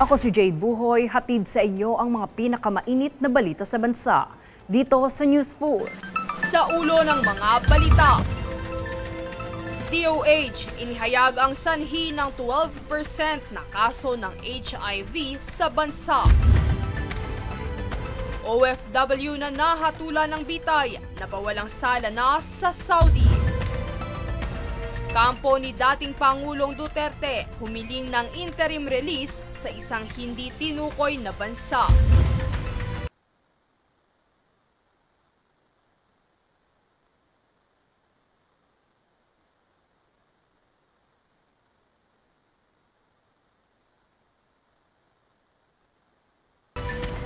Ako si Jade Buhoy, hatid sa inyo ang mga pinakamainit na balita sa bansa. Dito sa News Force. Sa ulo ng mga balita, DOH inihayag ang sanhi ng 12% na kaso ng HIV sa bansa. OFW na nahatulan ng bitay, napawalang sala na sa Saudi. Kampo ni dating Pangulong Duterte humiling ng interim release sa isang hindi tinukoy na bansa.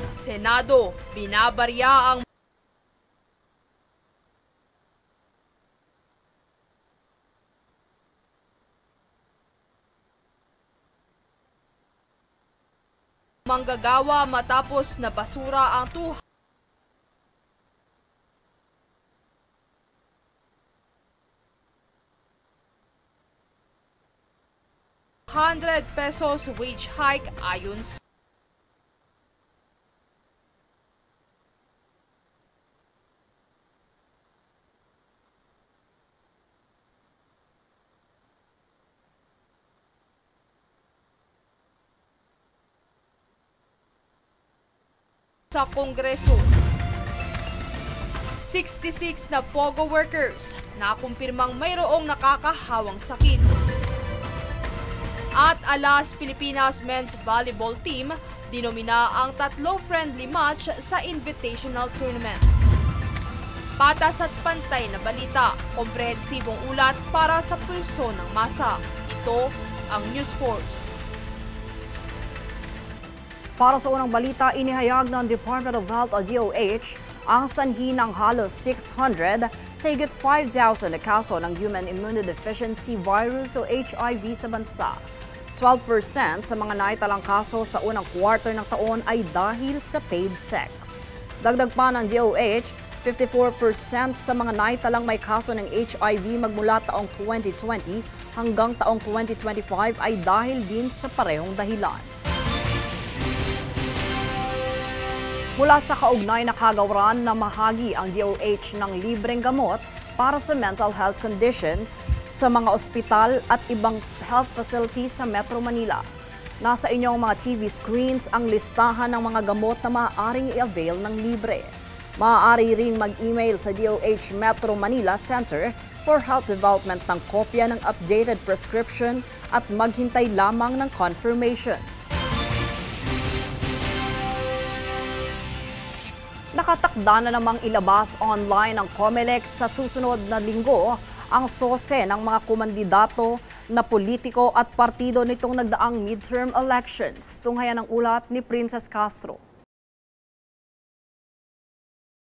Senado, binabarya ang manggagawa matapos na basura ang 200 pesos wage hike ayon sa Kongreso. 66 na POGO workers na kumpirmang mayroong nakakahawang sakit. At Alas Pilipinas Men's Volleyball Team dinomina ang 3 friendly match sa Invitational Tournament. Patas at pantay na balita, komprehensibong ulat para sa pulso ng masa. Ito ang News Force. Para sa unang balita, inihayag ng Department of Health o DOH ang sanhi ng halos 600 sa higit 5,000 na kaso ng Human Immunodeficiency Virus o HIV sa bansa. 12% sa mga naitalang kaso sa unang quarter ng taon ay dahil sa paid sex. Dagdag pa ng DOH, 54% sa mga naitalang may kaso ng HIV magmula taong 2020 hanggang taong 2025 ay dahil din sa parehong dahilan. Mula sa kaugnay na kagawaran na mahagi ang DOH ng libreng gamot para sa mental health conditions sa mga ospital at ibang health facilities sa Metro Manila. Nasa inyong mga TV screens ang listahan ng mga gamot na maaaring i-avail ng libre. Maaari ring mag-email sa DOH Metro Manila Center for Health Development ng kopya ng updated prescription at maghintay lamang ng confirmation. Nakatakda na namang ilabas online ng COMELEC sa susunod na linggo ang sose ng mga kumandidato na politiko at partido nitong nagdaang midterm elections. Tunghayan ang ulat ni Princess Castro.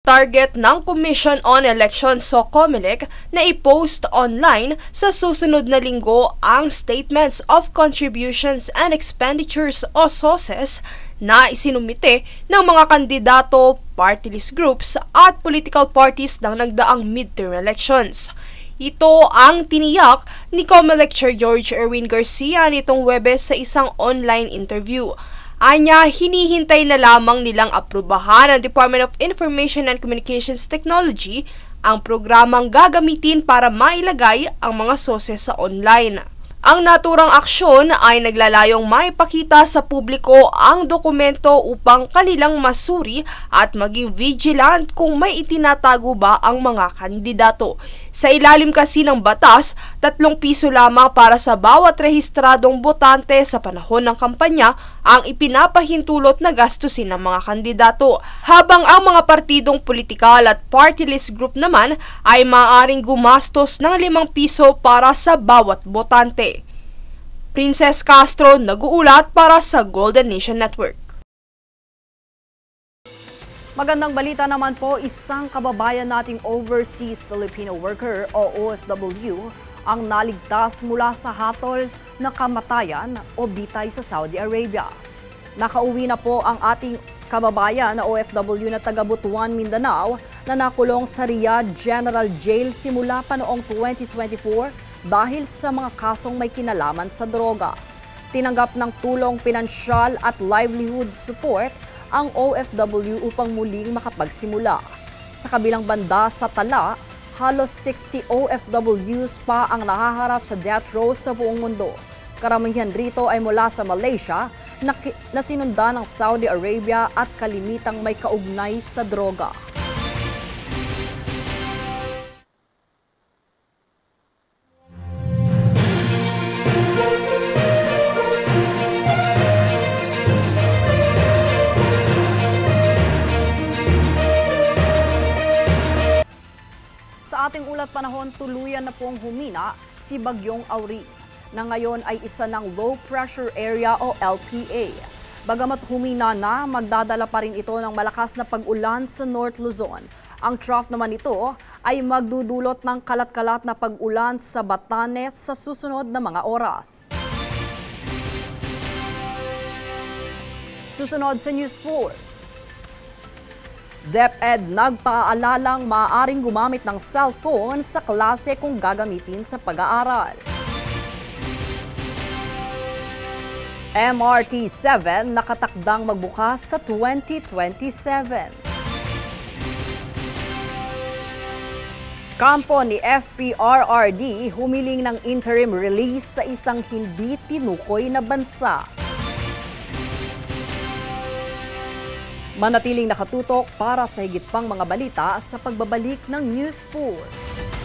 Target ng Commission on Elections o COMELEC na i-post online sa susunod na linggo ang Statements of Contributions and Expenditures o SOCEs na isinumite ng mga kandidato, party list groups at political parties ng nagdaang midterm elections. Ito ang tiniyak ni COMELEC Chair George Erwin Garcia nitong Huwebes sa isang online interview. Anya, hinihintay na lamang nilang aprubahan ng Department of Information and Communications Technology ang programang gagamitin para mailagay ang mga sose sa online. Ang naturang aksyon ay naglalayong maipakita sa publiko ang dokumento upang kanilang masuri at maging vigilant kung may itinatago ba ang mga kandidato. Sa ilalim kasi ng batas, 3 piso lamang para sa bawat rehistradong botante sa panahon ng kampanya ang ipinapahintulot na gastusin ng mga kandidato, habang ang mga partidong politikal at party list group naman ay maaaring gumastos ng 5 piso para sa bawat botante. Princess Castro, nag-uulat para sa Golden Nation Network. Magandang balita naman po, isang kababayan nating overseas Filipino worker o OFW ang naligtas mula sa hatol na kamatayan o bitay sa Saudi Arabia. Nakauwi na po ang ating kababayan na OFW na taga Butuan, Mindanao na nakulong sa Riyadh General Jail simula pa noong 2024 dahil sa mga kasong may kinalaman sa droga. Tinanggap ng tulong pinansyal at livelihood support ang OFW upang muling makapagsimula. Sa kabilang banda sa Tala, halos 60 OFWs pa ang nahaharap sa death row sa buong mundo. Karamihan rito ay mula sa Malaysia na sinundan ng Saudi Arabia at kalimitang may kaugnay sa droga. Sa ating ulat panahon, tuluyan na pong humina si Bagyong Auring, na ngayon ay isa ng low pressure area o LPA. Bagamat humina na, magdadala pa rin ito ng malakas na pag-ulan sa North Luzon. Ang trough naman ito ay magdudulot ng kalat-kalat na pag-ulan sa Batanes sa susunod na mga oras. Susunod sa News Force. DepEd nagpaalalang maaaring gumamit ng cellphone sa klase kung gagamitin sa pag-aaral. MRT-7 nakatakdang magbukas sa 2027. Kampo ni FPRRD humiling ng interim release sa isang hindi tinukoy na bansa. Manatiling nakatutok para sa higit pang mga balita sa pagbabalik ng News 4.